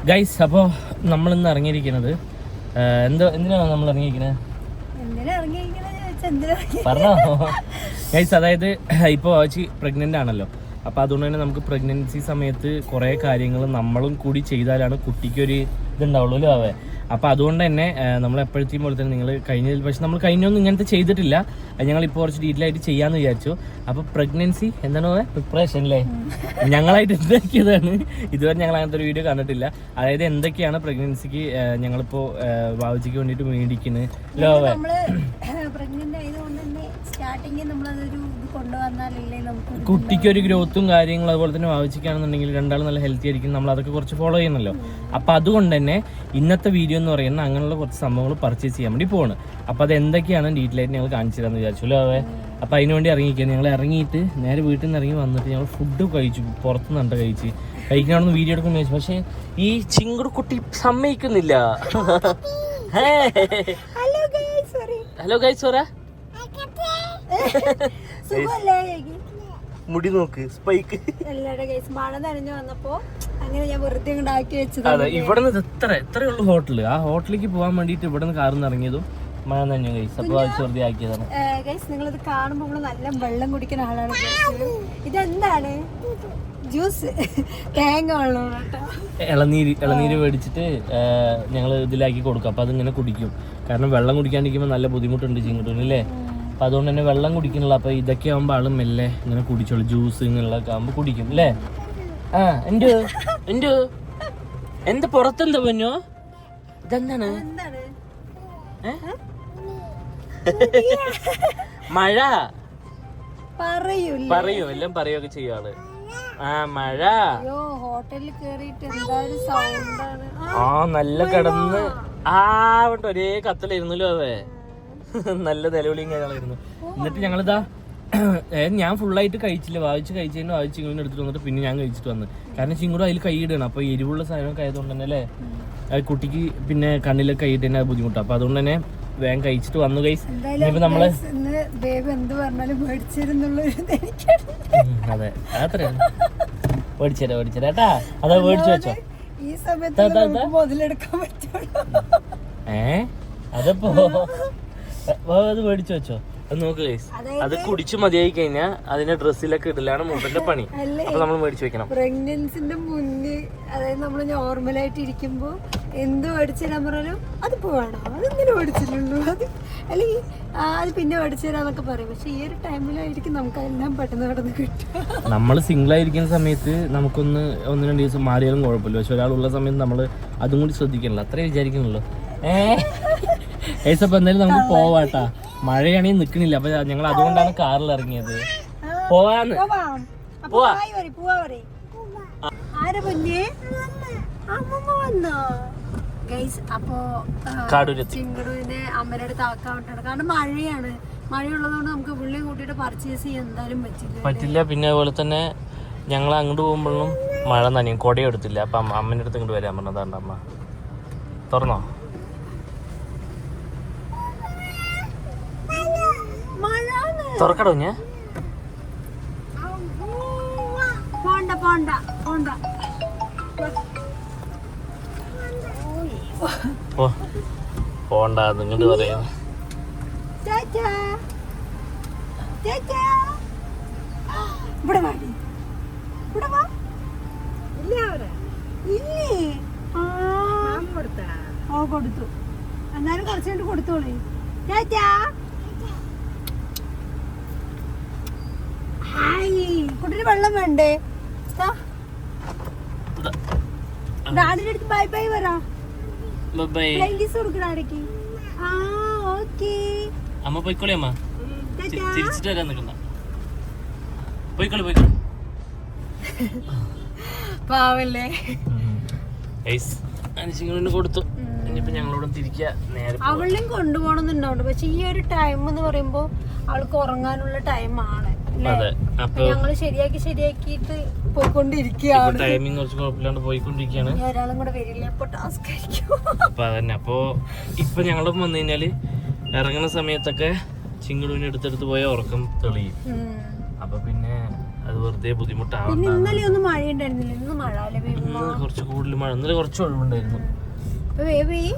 Guys, അപ്പോൾ നമ്മളിന്ന് ഇറങ്ങിയിരിക്കുന്നത് എന്തിനാണ് നമ്മൾ ഇറങ്ങിയിരിക്കുന്നത് പറഞ്ഞോ ഗൈസ്? അതായത് ഇപ്പോൾ വായിച്ച് പ്രഗ്നൻ്റ് ആണല്ലോ. അപ്പോൾ അതുകൊണ്ട് തന്നെ നമുക്ക് പ്രഗ്നൻസി സമയത്ത് കുറേ കാര്യങ്ങൾ നമ്മളും കൂടി ചെയ്താലാണ് കുട്ടിക്കൊരു ഇതുണ്ടാവുള്ളൂ അല്ലേ അവ. അപ്പോൾ അതുകൊണ്ട് തന്നെ നമ്മൾ എപ്പോഴത്തെയും പോലെ തന്നെ നിങ്ങൾ പക്ഷെ നമ്മൾ കഴിഞ്ഞൊന്നും ഇങ്ങനത്തെ ചെയ്തിട്ടില്ല. ഞങ്ങളിപ്പോൾ കുറച്ച് ഡീറ്റെയിൽ ആയിട്ട് ചെയ്യാമെന്ന് വിചാരിച്ചു. അപ്പോൾ പ്രഗ്നൻസി എന്താണ് പ്രിപ്പറേഷൻ അല്ലേ, ഞങ്ങളായിട്ട് എന്താക്കിയതാണ്. ഇതുവരെ ഞങ്ങൾ അങ്ങനത്തെ ഒരു വീഡിയോ കണ്ടിട്ടില്ല. അതായത് എന്തൊക്കെയാണ് പ്രഗ്നൻസിക്ക് ഞങ്ങളിപ്പോൾ വാവച്ചിക്ക് വേണ്ടിയിട്ട് മേടിക്കുന്നത് അല്ലോ അവ. കുട്ടിക്ക് ഒരു ഗ്രോത്തും കാര്യങ്ങളും അതുപോലെ തന്നെ വാവച്ചിക്കാണെന്നുണ്ടെങ്കിൽ രണ്ടാളും നല്ല ഹെൽത്തി ആയിരിക്കും. നമ്മൾ അതൊക്കെ കുറച്ച് ഫോളോ ചെയ്യുന്നല്ലോ. അപ്പോൾ അതുകൊണ്ട് തന്നെ ഇന്നത്തെ വീഡിയോ എന്ന് പറയുന്നത് അങ്ങനെയുള്ള കുറച്ച് സംഭവങ്ങൾ പർച്ചേസ് ചെയ്യാൻ വേണ്ടി പോവാണ്. അപ്പോൾ അത് എന്തൊക്കെയാണ് ഡീറ്റെയിൽ ആയിട്ട് ഞങ്ങൾ കാണിച്ചു തരാമെന്ന് വിചാരിച്ചല്ലോ അവ. അപ്പോൾ അതിനുവേണ്ടി ഇറങ്ങിയിരിക്കുകയാണ്. ഞങ്ങൾ ഇറങ്ങിയിട്ട് നേരെ വീട്ടിൽ നിന്ന് ഇറങ്ങി വന്നിട്ട് ഞങ്ങൾ ഫുഡ് കഴിച്ചു. പുറത്തുനിന്ന് കഴിക്കണമെന്ന് വീഡിയോ എടുക്കുന്ന ചോദിച്ചു. പക്ഷേ ഈ ചിങ്കുട് കുട്ടി സമ്മതിക്കുന്നില്ല. ഹലോ ഗൈസ് പറ. മുടി നോക്ക്, സ്പൈക്ക്. അതെ, ഇവിടെ നിന്ന് എത്രയുള്ളൂ ഹോട്ടല്. ആ ഹോട്ടലിലേക്ക് പോകാൻ വേണ്ടിട്ട് ഇവിടെ നിന്ന് കാറിൽ നിന്ന് ഇറങ്ങിയതും മഴ തന്നെ ഗൈസ്. അപ്പോൾ വെറുതെ ആക്കിയതാണ്. നിങ്ങളിത് കാണുമ്പോൾ നല്ല വെള്ളം കുടിക്കുന്ന ആളാണ്. ഇതെന്താണ്? ജ്യൂസ്, തേങ്ങ വെള്ളം, ഇളനീര് മേടിച്ചിട്ട് ഞങ്ങൾ ഇതിലാക്കി കൊടുക്കും. അപ്പോൾ അതിങ്ങനെ കുടിക്കും. കാരണം വെള്ളം കുടിക്കാണ്ടിരിക്കുമ്പോൾ നല്ല ബുദ്ധിമുട്ടുണ്ട് ചിങ്ങട്ടൂനല്ലേ. അപ്പോൾ അതുകൊണ്ട് തന്നെ വെള്ളം കുടിക്കണില്ല. അപ്പോൾ ഇതൊക്കെ ആകുമ്പോൾ ആളും മെല്ലെ ഇങ്ങനെ കുടിച്ചോളൂ. ജ്യൂസ് ഇങ്ങനെയുള്ളതൊക്കെ ആകുമ്പോൾ കുടിക്കും അല്ലേ. എന്ത് പുറത്തെന്താ പൊന്നോ? ഇതെന്താണ്? മഴ പറയൂ, എല്ലാം പറയുകയൊക്കെ ചെയ്യാള്. മഴ. നല്ല കിടന്ന് ഒരേ കത്തലായിരുന്നല്ലോ അവേ. നല്ല നിലവിളിയും കാര്യങ്ങളായിരുന്നു. എന്നിട്ട് ഞങ്ങളിതാ ഞാൻ ഫുള്ളായിട്ട് കഴിച്ചില്ല. വായിച്ച് കഴിച്ചതിന് വായിച്ച് ചിങ്ങൂരിനെ എടുത്തിട്ട് വന്നിട്ട് പിന്നെ ഞാൻ കഴിച്ചിട്ട് വന്നു. കാരണം ചിങ്ങൂട് അതിൽ കൈയിടണം. അപ്പോൾ എരിവുള്ള സാധനമൊക്കെ ആയതുകൊണ്ട് തന്നെ അല്ലേ കുട്ടിക്ക് പിന്നെ കണ്ണിലൊക്കെ കൈയിട്ട് തന്നെ ബുദ്ധിമുട്ടാണ്. അപ്പോൾ അതുകൊണ്ട് തന്നെ വേഗം കഴിച്ചിട്ട് വന്നു ഗൈസ്. ഇനിയിപ്പോൾ നമ്മള് അതെ അത്രയാണ് മേടിച്ചേരാ അതാ മേടിച്ചു വെച്ചോ. അതപ്പോ അത് മേടിച്ചു വെച്ചോ. അത് നോക്ക് ഗൈസ്, അത് കുടിച്ചു മതിയായി കഴിഞ്ഞാൽ അതിന്റെ ഡ്രസ്സിലൊക്കെ ഇടലാണ് മൂപ്പന്റെ പണി. അപ്പൊ നമ്മൾ മേടിച്ചു വെക്കണം. പ്രഗ്നൻസിന്റെ മുന്നേ അതായത് നമ്മള് നോർമലായിട്ട് ഇരിക്കുമ്പോ എന്ത് മേടിച്ചാൽ പറഞ്ഞാലും അത് പോവാണോ, അതെങ്ങനെ മേടിച്ചിട്ടുള്ളൂ, അത് അല്ലെങ്കിൽ അത് പിന്നെ മേടിച്ചു തരാന്നൊക്കെ പറയും. പക്ഷെ ഈ ഒരു ടൈമിലായിരിക്കും നമുക്ക് എല്ലാം പെട്ടെന്ന് പെട്ടെന്ന് കിട്ടും. നമ്മൾ സിംഗിൾ ആയിരിക്കുന്ന സമയത്ത് നമുക്കൊന്ന് 1-2 ദിവസം മാറിയാലും കുഴപ്പമില്ല. പക്ഷെ ഒരാളുള്ള സമയത്ത് നമ്മൾ അതും കൂടി ശ്രദ്ധിക്കണല്ലോ, അത്രേ വിചാരിക്കണല്ലോ. അപ്പൊ എന്തായാലും നമുക്ക് പോവാട്ടാ. മഴയാണെങ്കിൽ നിക്കണില്ല. അപ്പൊ ഞങ്ങൾ അതുകൊണ്ടാണ് കാറിൽ ഇറങ്ങിയത്. പോവാന്ന് പോവാ. അപ്പോ ചിങ്ങടൂരിനെ അമ്മയുടെ അടുത്ത് ആക്കാൻ വേണ്ടിയാണ്. കാരണം മഴയാണ്. മഴയുള്ളതുകൊണ്ട് നമുക്ക് പുള്ളിയും കൂട്ടിയിട്ട് പർച്ചേസ് ചെയ്യാൻ എന്തായാലും പറ്റില്ല. പിന്നെ അതുപോലെ തന്നെ ഞങ്ങൾ അങ്ങോട്ട് പോകുമ്പോഴും മഴ നനയും. കൊടയും എടുത്തില്ല. അപ്പൊ അമ്മേന്റെ അടുത്ത് ഇങ്ങോട്ട് വരാൻ പറഞ്ഞതാണ്. അമ്മ തുറന്നോ? തുറക്കടോ ഞാൻ പോണ്ട നിങ്ങോട്ട് പറയാം. കൊടുത്തു. എന്നാലും കുറച്ചുകൊണ്ട് കൊടുത്തോളേ. ചാച്ചാ കുട്ടിന് വെള്ളം വേണ്ടേ? ഡാഡിന്റെ അടുത്ത് ബൈ ബൈ പറ. കൊടുക്കണാടേക്ക്. അമ്മ പോയിക്കോളി. അമ്മ തിരിച്ചിട്ട് വരാൻ നിൽക്കണ്ട. പോയിക്കോളി. പാവല്ലേ കൊടുത്തു. ഇനിയിപ്പോ ഞങ്ങളോട് തിരിക്കുക. നേരെ അവളെയും കൊണ്ടുപോകണമെന്നുണ്ടാവും. പക്ഷെ ഈ ഒരു ടൈം എന്ന് പറയുമ്പോ അവൾക്ക് ഉറങ്ങാനുള്ള ടൈമാണ്. ഞങ്ങള് ശരിയാക്കിയിട്ട് പോയിക്കൊണ്ടിരിക്കുകയാണ്. ടൈമിങ് കുറച്ച് കുഴപ്പമില്ലാണ്ട് പോയിക്കൊണ്ടിരിക്കുകയാണ്. ഒരാളും കൂടെ വരില്ല. അപ്പൊ ടാസ്ക് ആയിരിക്കും. അപ്പൊ അതന്നെ. അപ്പൊ ഇപ്പൊ ഞങ്ങളൊപ്പം വന്നു കഴിഞ്ഞാല് ഇറങ്ങുന്ന സമയത്തൊക്കെ ചിങ്ങടൂവിനെ എടുത്തെടുത്ത് പോയ ഉറക്കം തെളിയും. അപ്പൊ പിന്നെ അത് വെറുതെ ബുദ്ധിമുട്ടാവും. പിന്നെ ഇന്നലെ ഒന്നും മഴ ഉണ്ടായിരുന്നില്ല, ഇന്ന് മഴ അല്ലേ? ഇന്ന് കുറച്ച് കൂടുതൽ മഴ, ഇന്നലെ കുറച്ച് ഒഴിവുണ്ടായിരുന്നു.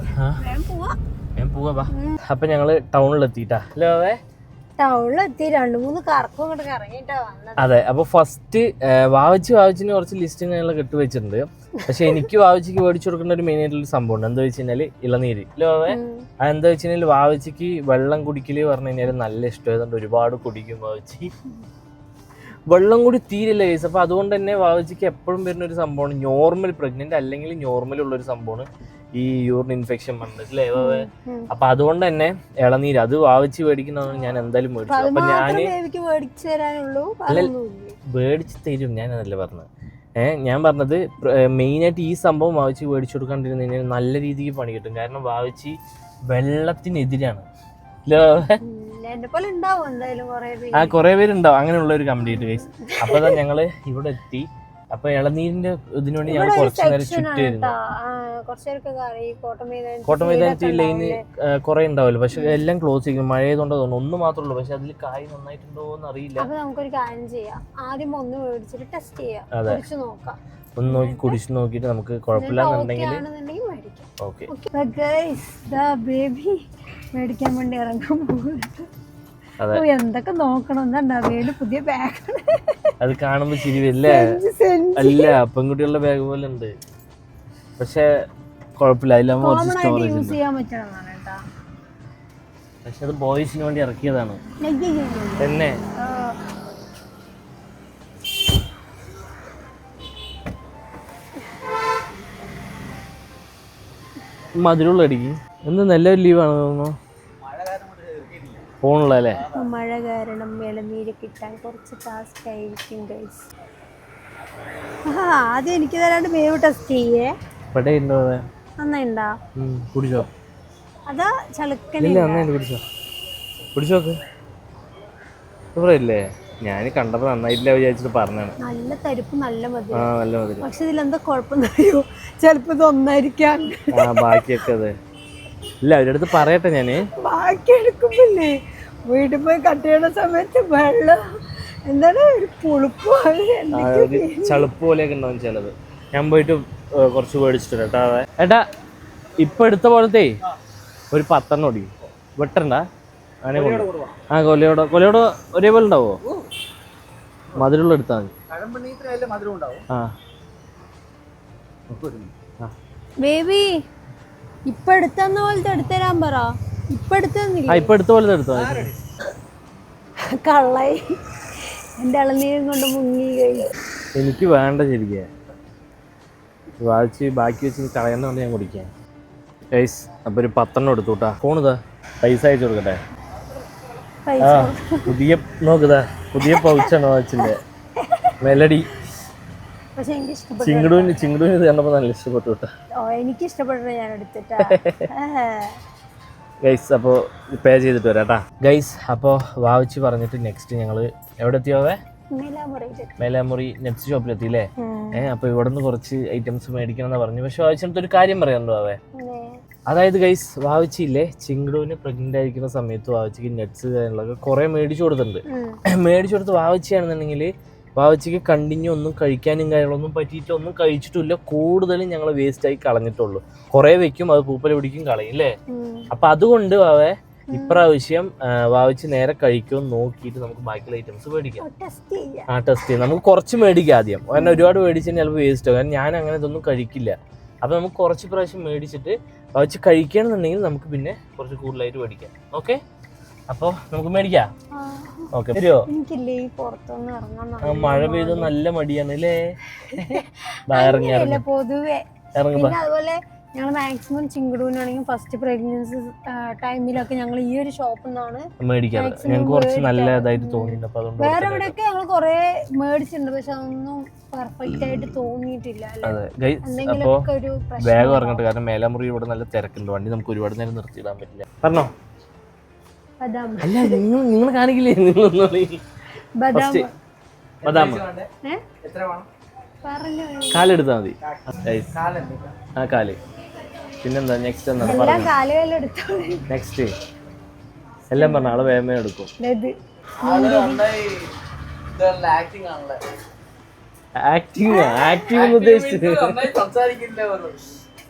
ഞാൻ പോവാ. അപ്പൊ ഞങ്ങള് ടൗണിലെത്തിട്ടാ അല്ലേ? ടൗണിലെത്തി 2-3 കറക്കം ഇങ്ങോട്ട് കറങ്ങിട്ടാ വന്നത്. അതെ. അപ്പൊ ഫസ്റ്റ് വാവച്ചിന് കുറച്ച് ലിസ്റ്റും കാര്യങ്ങളൊക്കെ ഇട്ട് വെച്ചിട്ടുണ്ട്. പക്ഷെ എനിക്ക് വാവച്ചിക്ക് മേടിച്ചു കൊടുക്കേണ്ട ഒരു മെയിൻ ആയിട്ടുള്ള സംഭവം എന്താ വെച്ച് കഴിഞ്ഞാല് ഇളനീര് അല്ലേ? അതെന്താ വെച്ച് കഴിഞ്ഞാൽ വാവച്ചിക്ക് വെള്ളം കുടിക്കല് പറഞ്ഞു കഴിഞ്ഞാൽ നല്ല ഇഷ്ടമായതുകൊണ്ട് ഒരുപാട് കുടിക്കും വാവച്ചി. വെള്ളം കൂടി തീരില്ല കേസ്. അപ്പൊ അതുകൊണ്ട് തന്നെ വാവച്ചിക്ക് എപ്പോഴും വരുന്ന ഒരു സംഭവമാണ് നോർമൽ പ്രഗ്നന്റ് അല്ലെങ്കിൽ നോർമൽ ഉള്ള ഒരു സംഭവമാണ് ഈ യൂറിൻ ഇൻഫെക്ഷൻ വന്നിട്ടില്ലേ? അപ്പൊ അതുകൊണ്ട് തന്നെ ഇളനീര് അത് വാവച്ചി മേടിക്കുന്നതാണ് ഞാൻ എന്തായാലും മേടിച്ചു. അപ്പൊ ഞാന് മേടിച്ച് തരും, ഞാനതല്ലേ പറഞ്ഞത്. ഞാൻ പറഞ്ഞത് മെയിനായിട്ട് ഈ സംഭവം വാവച്ചി മേടിച്ചു കൊടുക്കാണ്ടിരുന്നു കഴിഞ്ഞാൽ നല്ല രീതിക്ക് പണി കിട്ടും. കാരണം വാവച്ചി വെള്ളത്തിനെതിരാണ്. കുറെ പേരുണ്ടാവും അങ്ങനെയുള്ള ഒരു കംപ്ലീറ്റ് കേസ്. അപ്പൊ ഞങ്ങള് ഇവിടെ എത്തി. അപ്പൊ ഇളനീരിന്റെ ഇതിനു വേണ്ടി ഞങ്ങൾ കുറച്ചു നേരം ചുറ്റിയിരുന്നു. കോട്ടമൈതാനത്തി ലൈന് കുറെ ഉണ്ടാവല്ലോ, പക്ഷെ എല്ലാം ക്ലോസ് ചെയ്യും. മഴ ആയതുകൊണ്ട് തോന്നുന്നു ഒന്ന് മാത്രമേ ഉള്ളൂ. പക്ഷെ അതിൽ കായ് നന്നായിട്ടുണ്ടോ എന്ന് അറിയില്ല. നമുക്കൊരു കാര്യം ചെയ്യാം, ആദ്യം ഒന്ന് മേടിച്ചിട്ട് ടെസ്റ്റ് ചെയ്യാം. അതെ, ഒന്ന് നോക്കി കുടിച്ചു നോക്കിയിട്ട് നമുക്ക് കുഴപ്പമില്ലാന്നുണ്ടെങ്കിൽ ഓക്കെ. മേടിക്കാൻ വേണ്ടി ഇറങ്ങാൻ പോകും. എന്തൊക്കെ നോക്കണം, എന്താ പുതിയ ബാഗ്. അത് കാണുമ്പോ ചിരി വരില്ലേ? അല്ല, പെൺകുട്ടികളുടെ ബാഗ് പോലെ ഉണ്ട്, പക്ഷെ കുഴപ്പമില്ല. അതിലാകുമ്പോ കുറച്ച് സ്റ്റോറേജ് ഉണ്ട്. പക്ഷെ അത് ബോയ്സിന് വേണ്ടി ഇറക്കിയതാണ് തന്നെ. മധുരമുള്ള അടിക്ക് എന്ത് നല്ലൊരു ലീവാണ് തോന്നുന്നു. ഫോണുള്ളല്ലേ? മഴ കാരണം ഇളനീര് കിട്ടാൻ കുറച്ച് ടാസ്ക് ആയിരിക്കും ഗൈസ്. ആദ്യം എനിക്ക് തരാണ്ട് വേവ് ടെസ്റ്റ് ചെയ്യേ. നന്നായിണ്ടാ? കുടിച്ചോ? അതാ ചളുക്കനെ കുടിച്ചോക്ക്. സൂപ്പറല്ലേ? ഞാൻ കണ്ടപ്പോ നന്നായിട്ടില്ല വിചാരിച്ചിട്ട് പറഞ്ഞാണ്. നല്ല തരിപ്പ്, നല്ല മധുരം. പക്ഷെ ഇതിലെന്താ കുഴപ്പമെന്നറിയോ? ചിലപ്പോ ഇതൊന്നായിരിക്കാം. ബാക്കിയൊക്കെ അതെ. ഇല്ല, അവരുടെ അടുത്ത് പറയട്ടെ ഞാന്. ബാക്കി എടുക്കുമ്പോല്ലേ വീട്ടിൽ പോയി കട്ട് ചെയ്യണ സമയത്ത് വെള്ളം എന്താണ് ഒരു പുളിപ്പ്, ചളുപ്പ് പോലെയൊക്കെ ഉണ്ടാവും ചിലത്. ഞാൻ പോയിട്ട് കുറച്ച് മേടിച്ചിട്ട് കേട്ടാ. ഏട്ടാ ഇപ്പൊ എടുത്ത പോലത്തെ ഒരു 10 ഒടി വെട്ടണ്ട. അങ്ങനെ കൊലയോട് ഒരേപോലെ ഉണ്ടാവോ? മധുരമുള്ള എടുത്താൽ മതി. ഇപ്പൊ എടുത്തന്ന പോലത്തെ എടുത്തരാൻ പറ. ഇപ്പൊ എടുത്ത പോലത്തെ എടുത്തോ. കള്ളായി എന്റെ ഇളനീരും കൊണ്ട് മുങ്ങി. എനിക്ക് വേണ്ട ശരിക്കും. വായിച്ച് ബാക്കി വെച്ച് കളയുന്നതുകൊണ്ട് ഞാൻ കുടിക്കാം. ഗൈസ് അപ്പൊ ഒരു 10 എടുത്തുട്ടാ. ഫോണിതാ, പൈസ അയച്ചു കൊടുക്കട്ടെ. പുതിയ നോക്കുതാ, പുതിയ പൗച്ചാണ് വാച്ചിന്റെ മെലഡി. ചിങ്ങടൂന് ഇത് കണ്ടപ്പോ നല്ല ഇഷ്ടപ്പെട്ടു കേട്ടോ. എനിക്ക് ഇഷ്ടപ്പെട്ടു, ഞാൻ എടുത്തിട്ടാ. ഗൈസ് അപ്പോ പേ ചെയ്തിട്ട് വരാട്ടാ. ഗൈസ് അപ്പോ വാവിച്ച് പറഞ്ഞിട്ട് നെക്സ്റ്റ് ഞങ്ങള് എവിടെ എത്തിയോവേ? മേലാമുറി നെറ്റ്സ് ഷോപ്പിലെത്തിയില്ലേ? അപ്പൊ ഇവിടെ നിന്ന് കുറച്ച് ഐറ്റംസ് മേടിക്കണം എന്ന് പറഞ്ഞു. പക്ഷെ വാവിച്ചിട്ട് ഒരു കാര്യം പറയാനുണ്ടോ അവേ? അതായത് ഗൈസ് വാവിച്ചില്ലേ, ചിങ്ങടൂന് പ്രഗ്നന്റ് ആയിരിക്കുന്ന സമയത്ത് വാവിച്ചിക്ക് നെറ്റ്സ് കാര്യങ്ങളൊക്കെ കുറെ മേടിച്ചു കൊടുത്തിട്ടുണ്ട്. മേടിച്ചു കൊടുത്ത് വാവിച്ചിയാണെന്നുണ്ടെങ്കിൽ വാവച്ചിക്ക് കണ്ടിന്യൂ ഒന്നും കഴിക്കാനും കാര്യങ്ങളൊന്നും പറ്റിയിട്ട് ഒന്നും കഴിച്ചിട്ടില്ല. കൂടുതലും ഞങ്ങൾ വേസ്റ്റ് ആയി കളഞ്ഞിട്ടുള്ളൂ. കുറെ വെക്കും, അത് പൂപ്പല പിടിക്കും, കളയും അല്ലേ? അപ്പൊ അതുകൊണ്ട് വാവേ ഇപ്രാവശ്യം വാവച്ച് നേരെ കഴിക്കുമെന്ന് നോക്കിയിട്ട് നമുക്ക് ബാക്കിയുള്ള ഐറ്റംസ് മേടിക്കാം. ടെസ്റ്റ് ചെയ്യാം. നമുക്ക് കുറച്ച് മേടിക്കാം ആദ്യം. കാരണം ഒരുപാട് മേടിച്ചാൽ ചിലപ്പോൾ വേസ്റ്റ് ആവും. കാരണം ഞാൻ അങ്ങനെ ഇതൊന്നും കഴിക്കില്ല. അപ്പൊ നമുക്ക് കുറച്ച് പ്രാവശ്യം മേടിച്ചിട്ട് വാവച്ച് കഴിക്കുകയാണെന്നുണ്ടെങ്കിൽ നമുക്ക് പിന്നെ കുറച്ച് കൂടുതലായിട്ട് മേടിക്കാം. ഓക്കെ, അപ്പൊ നമുക്ക് മേടിക്കാം. ഓക്കെ, വരുമോ? മഴ പെയ്ത് നല്ല മടിയാണ് അല്ലേ? പൊതുവെ അതുപോലെ ഞങ്ങൾ മാക്സിമം ചിങ്ങടൂനാണെങ്കിൽ ഫസ്റ്റ് പ്രഗ്നൻസി ടൈമിലൊക്കെ ഞങ്ങൾ ഈ ഒരു ഷോപ്പിൽ നിന്നാണ് മേടിക്കാറ്. ഞങ്ങൾക്ക് കുറച്ച് നല്ലതായിട്ട് തോന്നിയിട്ടുണ്ട്. വേറെ എവിടെയൊക്കെ ഞങ്ങൾ കുറെ മേടിച്ചിട്ടുണ്ട്, പക്ഷെ അതൊന്നും പെർഫെക്റ്റ് ആയിട്ട് തോന്നിയിട്ടില്ല. വേഗം ഇറങ്ങട്ടെ, കാരണം മേലാമുറി ഇവിടെ നല്ല തിരക്കുണ്ട്. വണ്ടി നമുക്ക് ഒരുപാട് നേരം നിർത്തിയിടാൻ പറ്റില്ല. പറഞ്ഞോ? അല്ല, നിങ്ങൾ കാണിക്കില്ലേ? കാലെടുത്താ മതി. ആ കാല്. പിന്നെന്താ നെക്സ്റ്റ്? നെക്സ്റ്റ് എല്ലാം പറഞ്ഞ ആള് വേഗമേ എടുക്കും. ആക്ടിങ് ഉദ്ദേശിച്ചത്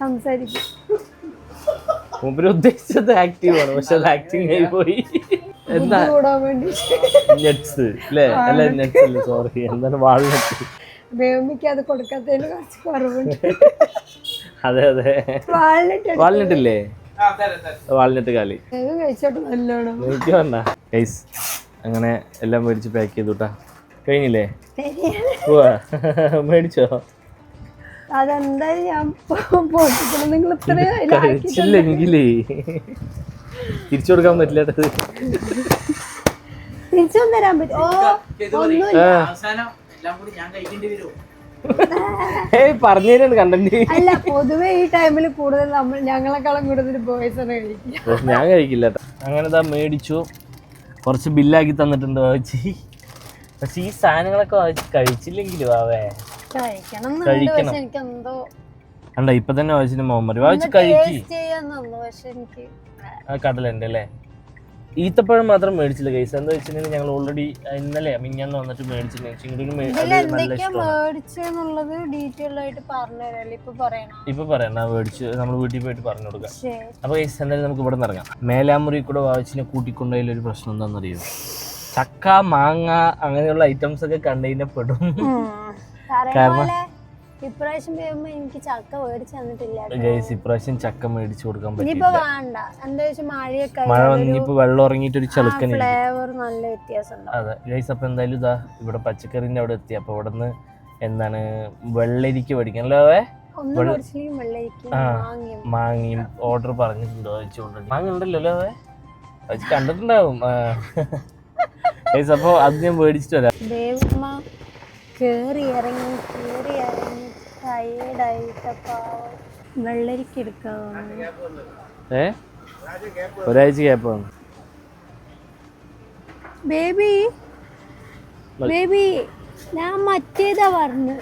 സംസാരിക്കും. മൂപ്പര് ഉദ്ദേശിച്ചത് ആക്റ്റീവ് ആണ്, പക്ഷെ അത് ആക്ടിങ് ആയി പോയി. എന്താ കൂടാൻ വേണ്ടി നെറ്റ്സ് അല്ലേ? അല്ല നെറ്റ്സ് അല്ല, സോറി, എന്താണ് വാൾനട്ട്. ബേബിക്ക് അത് കൊടുക്കാത്തതിന് കുറച്ച് കുറവുണ്ട്. അതെ അതെ, വാൾനട്ട് വാൾനട്ട് ഇല്ലേ? വാൾനട്ട് കാലി കഴിച്ചോട്ട് നല്ലോണം. എനിക്ക് പറഞ്ഞ ഗൈസ് അങ്ങനെ എല്ലാം മേടിച്ച് പാക്ക് ചെയ്തുട്ടാ. കഴിഞ്ഞില്ലേ? പോവാ. മേടിച്ചോ? അതെന്തായാലും ഞാൻ പൊട്ടിക്കണം. നിങ്ങൾ ഇത്രയും കഴിച്ചില്ലെങ്കിലേ തിരിച്ചു കൊടുക്കാൻ പറ്റില്ല. തിരിച്ചൊന്നും തരാൻ പറ്റും. പറഞ്ഞുതരാണ് കണ്ടന്റ്. അല്ല, പൊതുവെ ഈ ടൈമിൽ കൂടുതൽ ഞങ്ങളെക്കാളും കൂടുതൽ ബോയ്സ് ആണ് കഴിക്കുക. ഞാൻ കഴിക്കില്ല കേട്ടോ. അങ്ങനെ മേടിച്ചു, കുറച്ച് ബില്ലാക്കി തന്നിട്ടുണ്ട് വാവച്ചി. പക്ഷെ ഈ സാധനങ്ങളൊക്കെ വാവച്ചി കഴിച്ചില്ലെങ്കിലും വാവേ കഴിക്കണം. എനിക്കെന്തോ അണ്ട ഇപ്പൊ തന്നെ വാവച്ചിന്റെ മോഹമ്മദ് വാവച്ചി കഴിക്കി. പക്ഷെ എനിക്ക് കടലുണ്ട് അല്ലേ? ഈത്തപ്പഴം മാത്രം മേടിച്ചില്ല ഗൈസ്. എന്താ വെച്ചിട്ടുണ്ടെങ്കിൽ ഞങ്ങൾ ഓൾറെഡി ഇന്നലെ മിഞ്ഞാന്ന് വന്നിട്ട് മേടിച്ചിട്ടുണ്ടെങ്കിൽ ഇപ്പൊ പറയണ മേടിച്ച് നമ്മൾ വീട്ടിൽ പോയിട്ട് പറഞ്ഞു കൊടുക്കാം. അപ്പൊ ഗൈസ് എന്തായാലും നമുക്ക് ഇവിടെ നിന്ന് ഇറങ്ങാം. മേലാമുറി കൂടെ വാവച്ചിനെ കൂട്ടിക്കൊണ്ടതിൽ ഒരു പ്രശ്നം എന്താണെന്നറിയോ? ചക്ക, മാങ്ങ അങ്ങനെയുള്ള ഐറ്റംസ് ഒക്കെ കണ്ടതിനെ പെടും. കാരണം ഇപ്രാവശ്യം എനിക്ക് ചക്ക മേടിച്ചു തന്നിട്ടില്ല ഗൈസ്. ഇപ്രാവശ്യം ചക്ക മേടിച്ചു കൊടുക്കാൻ പറ്റില്ല. വേണ്ട, എന്താ വെച്ചാൽ മഴ വന്നിപ്പോ വെള്ളം ഇറങ്ങിയിട്ട് ഒരു ചെളുക്കൻ ഫ്ലേവർ നല്ല വ്യത്യാസം. അതെ ഗൈസ്. അപ്പൊ എന്തായാലും ഇതാ ഇവിടെ പച്ചക്കറിന്റെ അവിടെ എത്തി. അപ്പൊ ഇവിടെ നിന്ന് എന്താണ് വെള്ളരിക്ക മേടിക്കണല്ലോ. മാങ്ങയും ഓർഡർ പറഞ്ഞിട്ടുണ്ടോ? മാങ്ങ ഉണ്ടല്ലോ വെച്ച് കണ്ടിട്ടുണ്ടാവും. അപ്പൊ അത് ഞാൻ മേടിച്ചിട്ട് വരാം. കേറി ഇറങ്ങി വെള്ളരിക്ക എടുക്കാം. ഒരാഴ്ച ഗ്യാപ്പാണ്. ബേബി ഞാൻ മറ്റേതാ പറഞ്ഞു.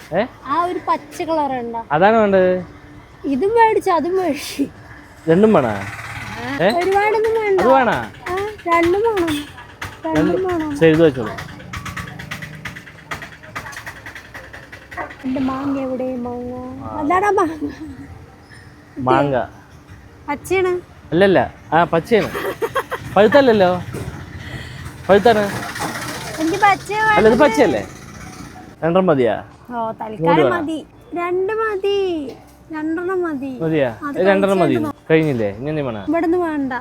ആ ഒരു പച്ച കളർ ഉണ്ടോ? അതാണ് വേണ്ടത്. ഇതും മേടിച്ചു അതും മേടിച്ചു. രണ്ടും വേണോ? ഒരുപാടൊന്നും വേണ്ട. അത് വേണോ? രണ്ടും വേണം. ശരി, ഇത് വെച്ചോളൂ. മാങ്ങ എവിടെ? അതാടാ മാങ്ങ പച്ചയാണ്. അല്ലല്ല, പച്ചയാണ്. പഴുത്തല്ലോ, പഴുത്താണ്. അല്ല ഇത് പച്ചയല്ലേ? രണ്ടെണ്ണം മതിയാ? തൽക്കാലം മതി. രണ്ടെണ്ണം മതിയാ? രണ്ടെണ്ണം മതി. കഴിഞ്ഞില്ലേ? ഇങ്ങനെ വേണം? ഇവിടുന്ന് വേണ്ട.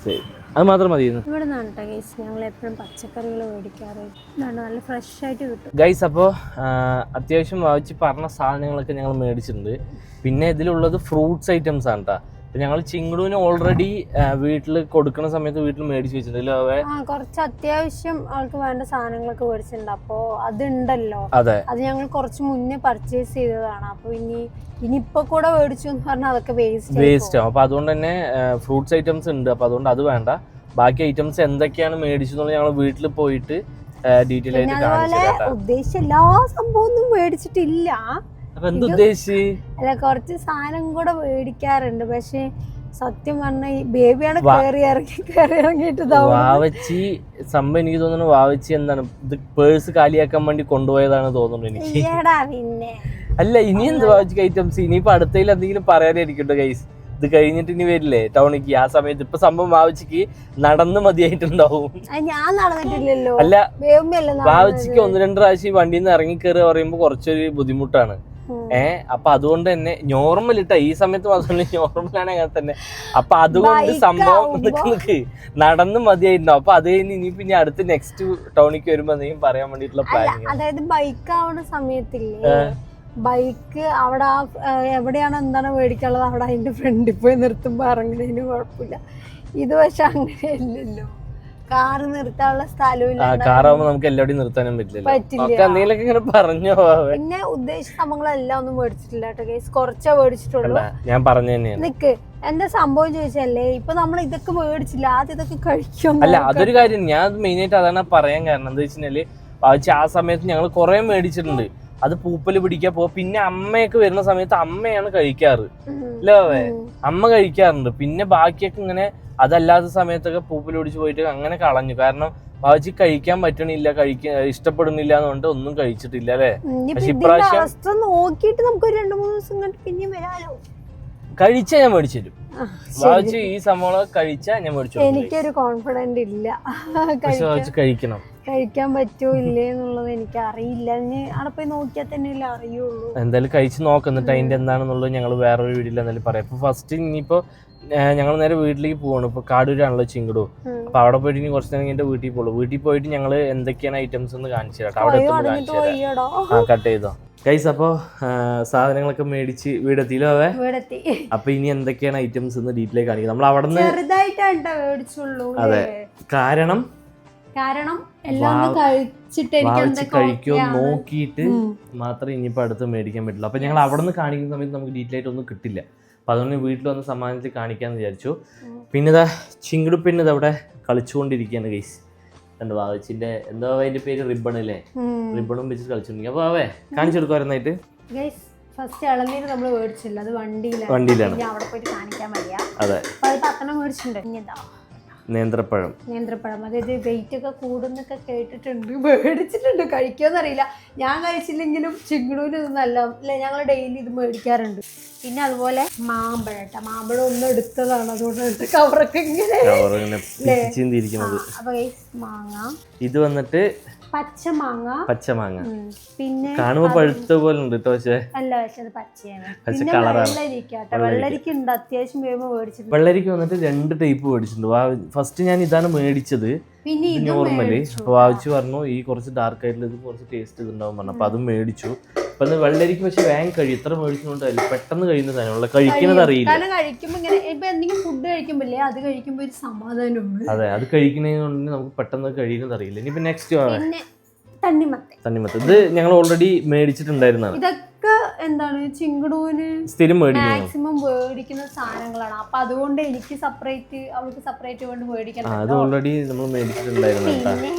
ശരി, അത് മാത്രം മതി. ഇവിടെ നിന്നാണ് ഗൈസ് ഞങ്ങൾ എപ്പോഴും പച്ചക്കറികൾ മേടിക്കാറ്. നല്ല ഫ്രഷ് ആയിട്ട് കിട്ടും ഗൈസ്. അപ്പോൾ അത്യാവശ്യം വായിച്ച് പറഞ്ഞ സാധനങ്ങളൊക്കെ ഞങ്ങൾ മേടിച്ചിട്ടുണ്ട്. പിന്നെ ഇതിലുള്ളത് ഫ്രൂട്ട്സ് ഐറ്റംസ് ആണ് കേട്ടോ. ഞങ്ങൾ ചിങ്ങടൂന് ഓൾറെഡി വീട്ടിൽ കൊടുക്കുന്ന സമയത്ത് വീട്ടിൽ മേടിച്ച് വെച്ചിട്ടുണ്ട്. കുറച്ച് അത്യാവശ്യം ആൾക്ക് വേണ്ട സാധനങ്ങളൊക്കെ മേടിച്ചിട്ടുണ്ട്. അപ്പോ അതുണ്ടല്ലോ, അതെ, അത് ഞങ്ങൾ കുറച്ച് മുന്നേ പർച്ചേസ് ചെയ്തതാണ്. അപ്പൊ ഇനിയിപ്പോ കൂടെ മേടിച്ചു എന്ന് പറഞ്ഞാൽ അതൊക്കെ വേസ്റ്റ് ആവും. അപ്പൊ അതുകൊണ്ട് തന്നെ ഫ്രൂട്ട്സ് ഐറ്റംസ് ഉണ്ട്. അപ്പൊ അതുകൊണ്ട് അത് വേണ്ട. ബാക്കി ഐറ്റംസ് എന്തൊക്കെയാണ് മേടിച്ചെന്നുള്ളത് ഞങ്ങൾ വീട്ടിൽ പോയിട്ട് ഡീറ്റെയിൽ ആയിട്ട് കാണിച്ചു. ഉദ്ദേശിച്ച എല്ലാ സംഭവം മേടിച്ചിട്ടില്ല. അല്ല, കുറച്ച് സാധനം കൂടെ മേടിക്കാറുണ്ട്. പക്ഷെ സത്യം പറഞ്ഞ ഈ ബേബിയാണ് കയറി ഇറങ്ങിയിട്ട് വാവച്ചി സംഭവം എനിക്ക് തോന്നുന്നു. വാവച്ചി എന്താണ് ഇത് പേഴ്സ് കാലിയാക്കാൻ വേണ്ടി കൊണ്ടുപോയതാണ് തോന്നുന്നു എനിക്ക്. പിന്നെ അല്ല, ഇനി എന്ത് വാവച്ചിക്ക് ഐറ്റംസ്? ഇനിയിപ്പോ അടുത്തതിൽ എന്തെങ്കിലും പറയാനായിരിക്കട്ടോ ഗൈസ്. ഇത് കഴിഞ്ഞിട്ട് ഇനി വരില്ലേ ടൗണിക്ക്? ആ സമയത്ത് ഇപ്പൊ സംഭവം വാവച്ചിക്ക് നടന്ന് മതിയായിട്ടുണ്ടാവും. ഞാൻ നടന്നിട്ടില്ലല്ലോ. അല്ല, വാവച്ചിക്ക് 1-2 പ്രാവശ്യം വണ്ടിയിൽ നിന്ന് ഇറങ്ങി കയറി പറയുമ്പോ കുറച്ചൊരു ബുദ്ധിമുട്ടാണ്. അപ്പൊ അതുകൊണ്ട് തന്നെ നോർമൽ ഇട്ടാ ഈ സമയത്ത് മാത്രമല്ല, നോർമലാണ് അങ്ങനെ തന്നെ. അപ്പൊ അതുകൊണ്ട് സംഭവം നിനക്ക് നടന്ന് മതിയായിട്ടുണ്ടാവും. അപ്പൊ അത് കഴിഞ്ഞ് ഇനി പിന്നെ അടുത്ത് നെക്സ്റ്റ് ടൗണിക്ക് വരുമ്പോ എന്തെങ്കിലും പറയാൻ വേണ്ടിട്ടുള്ള പ്ലാനിങ്. അതായത് ബൈക്ക് ആവുന്ന സമയത്തില്ലേ, ബൈക്ക് അവിടെ എവിടെയാണ് എന്താണ് മേടിക്കാനുള്ളത് അവിടെ അതിന്റെ ഫ്രണ്ടിൽ പോയി നിർത്തുമ്പോ ഇറങ്ങുന്നതിന് കുഴപ്പമില്ല. ഇത് പക്ഷെ അങ്ങനെയല്ലല്ലോ. കാറ് നിർത്താനുള്ള സ്ഥലമില്ല. കാറാവുമ്പോ നമുക്ക് എല്ലാവരും നിർത്താനും പറ്റില്ല. പറഞ്ഞോ. പിന്നെ ഉദ്ദേശിച്ച സംഭവങ്ങളെല്ലാം ഒന്നും മേടിച്ചിട്ടില്ല കേട്ടോ ഗൈസ്. കുറച്ചേ മേടിച്ചിട്ടുള്ളൂ. ഞാൻ പറഞ്ഞു തന്നെയാണ്. നിക്ക്, എന്താ സംഭവം ചോദിച്ചല്ലേ, ഇപ്പൊ നമ്മൾ ഇതൊക്കെ മേടിച്ചില്ല, ആദ്യം ഇതൊക്കെ കഴിക്കും. അല്ല, അതൊരു കാര്യം. ഞാൻ മെയിൻ ആയിട്ട് അതാണ് പറയാൻ കാരണം. എന്താ വെച്ചാല് ആ സമയത്ത് ഞങ്ങൾ കുറെ മേടിച്ചിട്ടുണ്ട്. അത് പൂപ്പല് പിടിക്കാൻ പോവാ. പിന്നെ അമ്മയൊക്കെ വരുന്ന സമയത്ത് അമ്മയാണ് കഴിക്കാറ്. അല്ലേ? അമ്മ കഴിക്കാറുണ്ട്. പിന്നെ ബാക്കിയൊക്കെ ഇങ്ങനെ അതല്ലാത്ത സമയത്തൊക്കെ പൂപ്പല് പിടിച്ച് പോയിട്ട് അങ്ങനെ കളഞ്ഞു. കാരണം വാവച്ചി കഴിക്കാൻ പറ്റണില്ല, കഴിക്കാൻ ഇഷ്ടപ്പെടുന്നില്ല എന്നുകൊണ്ട് ഒന്നും കഴിച്ചിട്ടില്ല അല്ലേ? പക്ഷെ ഇപ്രാവശ്യം അവസ്ഥ നോക്കിയിട്ട് നമുക്ക് 2-3 ദിവസം കണ്ട് പിന്നെയും വരാലോ. കഴിച്ചാ ഞാൻ മേടിച്ചു തരും. വാവച്ചി ഈ സംഭവം കഴിച്ചാ ഞാൻ മേടിച്ചു തരും. എനിക്കൊരു കോൺഫിഡന്റ് ഇല്ല പക്ഷെ വാവച്ചി കഴിക്കണം. കഴിക്കാൻ പറ്റുമോ ഇല്ലേ എന്നുള്ളത് എനിക്ക് അറിയില്ല. അവിടെ പോയി നോക്കിയാൽ തന്നെ അറിയുള്ളൂ. എന്തായാലും കഴിച്ച് നോക്കുന്നിട്ട് അതിന്റെ എന്താണെന്നുള്ളത് ഞങ്ങൾ വേറൊരു വീഡിയോയിൽ എന്തായാലും പറയാം. ഇപ്പൊ ഫസ്റ്റ് ഇനിയിപ്പോ ഞങ്ങൾ നേരെ വീട്ടിലേക്ക് പോവാണ്. ഇപ്പൊ കാടൂരാണല്ലോ ചിങ്കടു. അപ്പൊ അവിടെ പോയിട്ട് ഇനി കുറച്ച് നേരം എന്റെ വീട്ടിൽ പോകുള്ളൂ. വീട്ടിൽ പോയിട്ട് ഞങ്ങൾ എന്തൊക്കെയാണ് ഐറ്റംസ് എന്ന് കാണിച്ചു തരാം. അവിടെ കാണിച്ചു തരാം. കട്ട് ചെയ്തോ ഗൈസ്. അപ്പൊ സാധനങ്ങളൊക്കെ മേടിച്ച് വീടെത്തിയില്ലോ അവേ. അപ്പൊ ഇനി എന്തൊക്കെയാണ് ഐറ്റംസ് എന്ന് ഡീറ്റെയിൽ കാണിക്കും. നമ്മൾ അവിടെ നിന്ന് അതെ കാരണം എല്ലാം കഴിക്കോ നോക്കിയിട്ട് മാത്രമേ ഇനിയിപ്പോ അടുത്ത് മേടിക്കാൻ പറ്റുള്ളൂ. അപ്പൊ ഞങ്ങൾ അവിടെ നിന്ന് കാണിക്കുന്ന സമയത്ത് നമുക്ക് ഡീറ്റെയിൽ ആയിട്ട് ഒന്നും കിട്ടില്ല. അപ്പൊ അതുകൊണ്ട് വീട്ടിൽ വന്ന് സമ്മാനത്തിൽ കാണിക്കാന്ന് വിചാരിച്ചു. പിന്നെ ഇതാ ചിങ്കടു പിന്നെ ഇതവിടെ കളിച്ചുകൊണ്ടിരിക്കുകയാണ് ഗൈസ്. എന്റെ വാവച്ചിന്റെ എന്താ അതിന്റെ പേര് റിബൺ അല്ലേ? റിബണും വെച്ച് കളിച്ചോണ്ടിരിക്കും. അപ്പൊ അവേ കാണിച്ചെടുക്കുമായിരുന്നായിട്ട് ഫസ്റ്റ് ഇളനീര് നമ്മൾ മേടിച്ചില്ല, അത് വണ്ടിയിലാണ് അവിടെ പോയിട്ട് കാണിക്കാൻ മതിയാ. അതെ, അത് 10 മേടിച്ചിട്ടുണ്ട്. നേന്ത്രപ്പഴം അതായത് വെയിറ്റ് ഒക്കെ കൂടുന്നൊക്കെ കേട്ടിട്ടുണ്ട്, മേടിച്ചിട്ടുണ്ട്. കഴിക്കുമെന്നറിയില്ല. ഞാൻ കഴിച്ചില്ലെങ്കിലും ചിങ്ങടൂര് നല്ല അല്ലേ, ഞങ്ങൾ ഡെയിലി ഇത് മേടിക്കാറുണ്ട്. പിന്നെ അതുപോലെ മാമ്പഴം ഒന്ന് എടുത്തതാണ്, അതുകൊണ്ട് കവറൊക്കെ ഇങ്ങനെ. അപ്പൊ മാങ്ങ ഇത് വന്നിട്ട് പച്ചമാങ്ങ പിന്നെ കാണുമ്പോ പഴുത്ത പോലെ ഉണ്ട് കേട്ടോ. അല്ല പക്ഷെ അത് പച്ചയാണ്. പിന്നെ വെള്ളരിക്ക ഉണ്ട്, അത്യാവശ്യം വേഗം മേടിച്ചിട്ടുണ്ട്. വെള്ളരിക്ക വന്നിട്ട് 2 ടൈപ്പ് മേടിച്ചിട്ടുണ്ട്. ഫസ്റ്റ് ഞാൻ ഇതാണ് മേടിച്ചത്, നോർമല്. അപ്പൊ വാവിച്ചു പറഞ്ഞു ഈ കുറച്ച് ഡാർക്ക് ആയിട്ടുള്ള ഇത് കുറച്ച് ടേസ്റ്റ് ഇതുണ്ടാവും പറഞ്ഞു. അപ്പൊ അതും മേടിച്ചു. അപ്പൊ വെള്ളരിക്ക് പക്ഷെ വേഗം കഴിയും. ഇത്ര മേടിച്ചുകൊണ്ടല്ല, പെട്ടെന്ന് കഴിയുന്ന സാധനമുള്ള കഴിക്കുന്നത് അറിയില്ല. ഫുഡ് കഴിക്കുമ്പോഴേ അത് കഴിക്കുമ്പോ ഒരു സമാധാനമുണ്ട്. അതെ, അത് കഴിക്കുന്നതുകൊണ്ട് നമുക്ക് പെട്ടെന്ന് കഴിയുന്നത് അറിയില്ല. ഇനിയിപ്പോ നെക്സ്റ്റ് തണ്ണിമത്തൻ. ഇത് ഞങ്ങൾ ഓൾറെഡി മേടിച്ചിട്ടുണ്ടായിരുന്നതാണ്. ഇതൊക്കെ എന്താണ് ചിങ്കടൂന് സ്ഥിരം മാക്സിമം മേടിക്കുന്ന സാധനങ്ങളാണ്. അപ്പൊ അതുകൊണ്ട് എനിക്ക് സെപ്പറേറ്റ്, അവൾക്ക് സെപ്പറേറ്റ് കൊണ്ട് മേടിക്കണം. അത് ഓൾറെഡി നമ്മൾ മേടിച്ചിട്ടുണ്ടായിരുന്നു.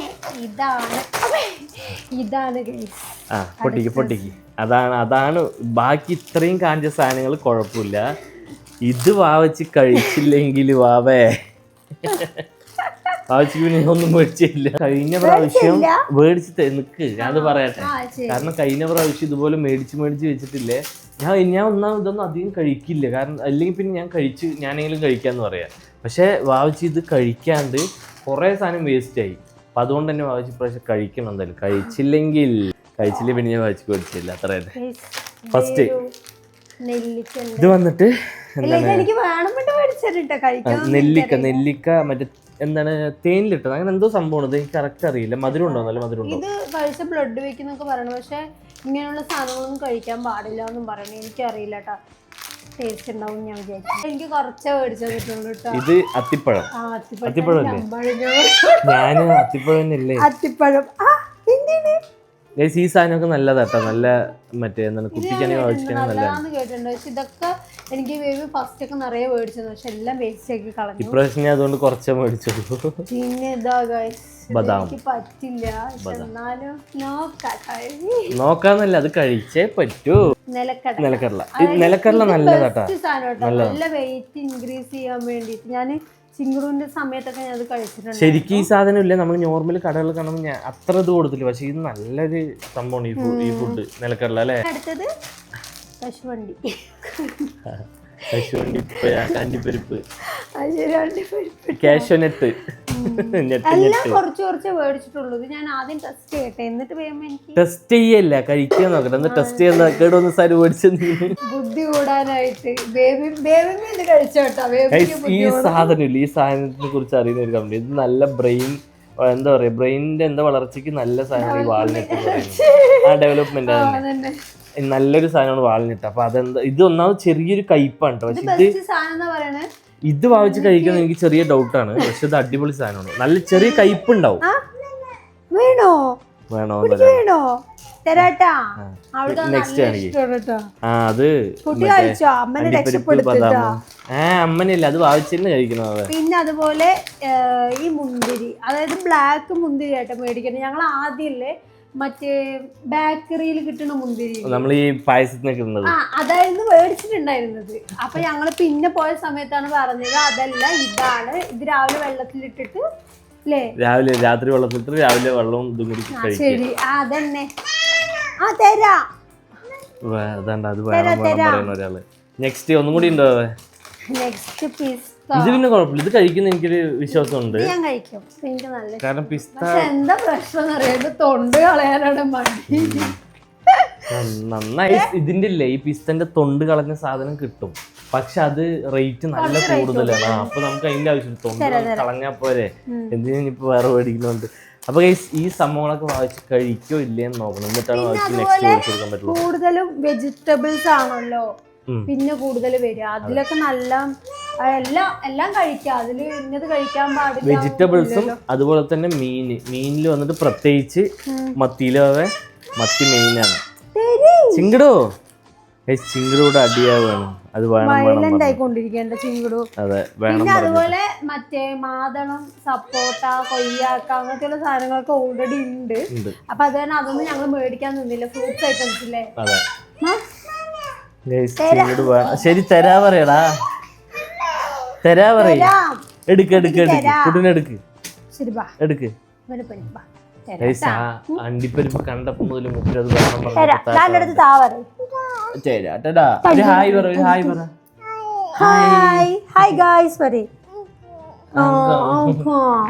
ഇതാണ് പൊട്ടിക്ക് അതാണ് ബാക്കി ഇത്രയും കാണിച്ച സാധനങ്ങൾ കുഴപ്പമില്ല. ഇത് വാവച്ച് കഴിച്ചില്ലെങ്കിൽ വാവേ വാവച്ചിക്ക് പിന്നെ ഒന്നും മേടിച്ചില്ല. കഴിഞ്ഞ പ്രാവശ്യം മേടിച്ച് നിക്ക് ഞാനത് പറയട്ടെ. കാരണം കഴിഞ്ഞ പ്രാവശ്യം ഇതുപോലെ മേടിച്ച് വെച്ചിട്ടില്ലേ. ഞാൻ ഇതൊന്നും അധികം കഴിക്കില്ല, കാരണം അല്ലെങ്കിൽ പിന്നെ ഞാനെങ്കിലും കഴിക്കാന്ന് പറയാം. പക്ഷെ വാവച്ചി ഇത് കഴിക്കാണ്ട് കുറെ സാധനം വേസ്റ്റ് ആയി. അപ്പൊ അതുകൊണ്ട് തന്നെ വാവച്ചി പ്രാവശ്യം കഴിക്കണം. എന്തായാലും കഴിച്ചില്ലെങ്കിൽ പിന്നെ ഞാൻ വാവച്ചിക്ക് മേടിച്ചില്ല. അത്ര തന്നെ. ഫസ്റ്റ് ഇത് വന്നിട്ട് നെല്ലിക്ക മറ്റേ എന്താണ് തേനിലിട്ടത്, അങ്ങനെ എന്തോ സംഭവമാണ്. ഇത് എനിക്ക് കറക്റ്റ് അറിയില്ല. മധുരം ഉണ്ടോ? നല്ല മധുരം ഉണ്ടോ? ഇത് കഴിച്ച ബ്ലഡ് വെക്കുന്നൊക്കെ പറയണു. പക്ഷെ ഇങ്ങനെയുള്ള സാധനങ്ങളൊന്നും കഴിക്കാൻ പാടില്ല എന്നും പറയണു. എനിക്കറിയില്ല കേട്ടോ, ടേസ്റ്റ് ഉണ്ടാവും ഞാൻ വിചാരിച്ചു. എനിക്ക് കുറച്ചേ മേടിച്ചു തന്നിട്ടുള്ളൂ കേട്ടോ. ഇത് അത്തിപ്പഴം അല്ലേ? ഞാന് അത്തിപ്പഴം തന്നെയല്ലേ? അത്തിപ്പഴം ഈ സാധനമൊക്കെ നല്ലതാട്ടോ. നല്ല മറ്റേ എന്താണ് കുട്ടിക്കാണെങ്കിൽ വായിച്ചിരിക്കാനും നല്ലതാണ് കേട്ടിട്ടുണ്ട്. പക്ഷെ ഇതൊക്കെ എനിക്ക് ഫസ്റ്റ് ഒക്കെ നിറയെ മേടിച്ചത്, പക്ഷെ എല്ലാം വേസ്റ്റ് ആക്കി കളഞ്ഞു. ഇപ്രാവശ്യം ഞാൻ അതുകൊണ്ട് കുറച്ചേ മേടിച്ചത്. പിന്നെ ഇതാ ബദാം പറ്റില്ല, എന്നാലും നോക്കാന്നല്ല, അത് കഴിച്ചേ പറ്റൂ. നിലക്കടല നല്ലതാട്ടാ, നല്ല വെയിറ്റ് ഇൻക്രീസ് ചെയ്യാൻ വേണ്ടിട്ട് ഞാൻ ചിങ്ങടൂന്റെ സമയത്തൊക്കെ ഞാൻ അത് കഴിച്ചിട്ടുണ്ട്. ശരിക്കും ഈ സാധനം ഇല്ല, നമ്മൾ നോർമൽ കടകളിൽ കാണുമ്പോൾ ഞാൻ അത്ര ഇത് കൊടുത്തില്ല. പക്ഷെ ഇത് നല്ലൊരു സംഭവമാണ് ഈ ഫുഡ് നിലക്കടല അല്ലേ. അടുത്തത് കശുവണ്ടി കാണ്ടിപ്പരിപ്പ് കാഷ്യൂനട്ട് എല്ലാം കുറച്ച് മേടിച്ചിട്ടുള്ളൂ. ഞാൻ ആദ്യം ടെസ്റ്റ് ചെയ്യട്ടെ, എന്നിട്ട് ടെസ്റ്റ് ചെയ്യല്ല കഴിക്കാൻ നോക്കട്ടെ. എന്നിട്ട് ടെസ്റ്റ് ചെയ്യുന്ന കേടൊന്ന് സാരി മേടിച്ചത് ബുദ്ധി കൂടാനായിട്ട്. ഈ സാധനമില്ല, ഈ സാധനത്തിനെ കുറിച്ച് അറിയുന്ന ഒരു കമ്പനി. ഇത് നല്ല ബ്രെയിൻ എന്താ പറയാ, ബ്രെയിനിന്റെ എന്താ വളർച്ചയ്ക്ക് നല്ല സാധനമാണ് ഈ വാൾനട്ട് പറയുന്നത്. ആ ഡെവലപ്മെന്റ് ആണ്, നല്ലൊരു സാധനമാണ് വാൾനട്ട്. അപ്പൊ അതെന്താ, ഇത് ഒന്നാമത് ചെറിയൊരു കയ്പാണ് കേട്ടോ. പക്ഷെ ഇത് വാങ്ങിച്ച് കഴിക്കാൻ എനിക്ക് ചെറിയ ഡൗട്ടാണ്. പക്ഷെ ഇത് അടിപൊളി സാധനമാണ്, നല്ല ചെറിയ കയ്പ് ഉണ്ടാവും. വേണോ നെക്സ്റ്റ് അത് അമ്മനില്ല, അത് വാങ്ങിച്ചിരുന്ന് കഴിക്കണം. പിന്നെ അതുപോലെ ഈ മുന്തിരി, അതായത് ബ്ലാക്ക് മുന്തിരി ആയിട്ട് മേടിക്കണം. ഞങ്ങൾ ആദ്യമല്ലേ മറ്റേ ബേക്കറിയിൽ കിട്ടുന്ന മുന്തിരി, നമ്മൾ ഈ പായസത്തിനൊക്കെ അതായിരുന്നു മേടിച്ചിട്ടുണ്ടായിരുന്നത്. അപ്പൊ ഞങ്ങള് പിന്നെ പോയ സമയത്താണ് പറഞ്ഞത് അതല്ല, ഇതാണ്. ഇത് രാവിലെ വെള്ളത്തിലിട്ടിട്ട് അല്ലേ? രാവിലെ രാത്രി വെള്ളം ഫിൽറ്റർ, രാവിലെ വെള്ളവും ഇതും കൂടി കഴിക്കും. ശരി, അതന്നെ. തരാ. അതാണ്ട് അത് വേണം പറയുന്ന ഒരാള്. നെക്സ്റ്റ് ഒന്നും കൂടി ഉണ്ടോ? നെക്സ്റ്റ് പിസ്ത. ഇത് പിന്നെ കുഴപ്പമില്ല, ഇത് കഴിക്കുന്ന എനിക്കൊരു വിശ്വാസമുണ്ട്. ഞാൻ കഴിക്കും, എനിക്ക് നല്ല. കാരണം പിസ്ത എന്താ പ്രശ്നം അറിയാം, തൊണ്ട് കളയാനാണ് മടി. നന്നായി. ഇതിന്റെ ഇല്ലേ, ഈ പിസ്തന്റെ തൊണ്ട് കളഞ്ഞ സാധനം കിട്ടും, പക്ഷെ അത് റേറ്റ് നല്ല കൂടുതലാണ്. അപ്പൊ നമുക്ക് അതിന്റെ ആവശ്യം, തൊണ്ട് കളഞ്ഞാ പോരെ, എന്തിനിപ്പോ വേറെ മേടിക്കുന്നുണ്ട്. അപ്പൊ ഈ സംഭവങ്ങളൊക്കെ വാങ്ങിച്ച് കഴിക്കോ ഇല്ലേന്ന് നോക്കണം, എന്നിട്ടാണ് നെക്സ്റ്റ് കൊടുക്കാൻ പറ്റുള്ളൂ. കൂടുതലും വെജിറ്റബിൾസ് ആണല്ലോ പിന്നെ കൂടുതൽ വരിക, അതിലൊക്കെ നല്ല എല്ലാം കഴിക്കാം, അതില് ഇന്നത് കഴിക്കാൻ പാടില്ല. വെജിറ്റബിൾസും അതുപോലെ തന്നെ മീനിൽ വന്നിട്ട് പ്രത്യേകിച്ച് മത്തിയിലെ മത്തി മെയിനാണ്. ചിങ്കിടോ ചിങ്കിടൂടെ അടിയാവുകയാണ്, അത് വയലന്റ് ആയിക്കൊണ്ടിരിക്കേണ്ട ചിങ്കിടു. അതെ, പിന്നെ അതുപോലെ മറ്റേ മാതളം, സപ്പോട്ട, കൊയ്യാക്ക അങ്ങനത്തെയുള്ള സാധനങ്ങളൊക്കെ ഓൾറെഡി ഉണ്ട്. അപ്പൊ അത് തന്നെ അതൊന്നും ഞങ്ങൾ മേടിക്കാൻ നിന്നില്ല, ഫ്രൂട്ട്സ് ഐറ്റംസ് ഇല്ലേ. അതെ ശരി, തരാ പറയടാ, തരാ പറയ. എടുക്ക് കുട്ടിനെടുക്ക്, എടുക്ക്. അണ്ടിപ്പരിപ്പ് കണ്ടപ്പോ മുതൽ മുപ്പത്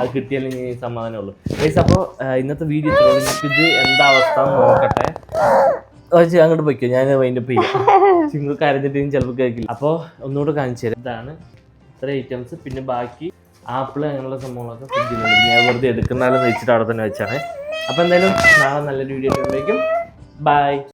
അത് കിട്ടിയാലും സമാധാനമുള്ളൂ. അപ്പൊ ഇന്നത്തെ വീഡിയോ ഇത് എന്താ അവസ്ഥ നോക്കട്ടെ. അങ്ങോട്ട് പോയിക്കോ, ഞാൻ വൈൻഡപ്പ് ചെയ്യാം. ചിങ്ങ കരഞ്ഞിട്ട് ചിലപ്പോൾ കേൾക്കില്ല. അപ്പോൾ ഒന്നുകൂടെ കാണിച്ചു തരാം. ഇതാണ് ഇത്ര ഐറ്റംസ്. പിന്നെ ബാക്കി ആപ്പിൾ അങ്ങനെയുള്ള സംഭവങ്ങളൊക്കെ ഫ്രിഡ്ജിലുണ്ട്. ഞാൻ വെറുതെ എടുക്കുന്നാലും വെച്ചിട്ട് അവിടെ തന്നെ വെച്ചാണ്. അപ്പോൾ എന്തായാലും നാളെ നല്ലൊരു വീഡിയോ ആയിരിക്കും. ബൈ.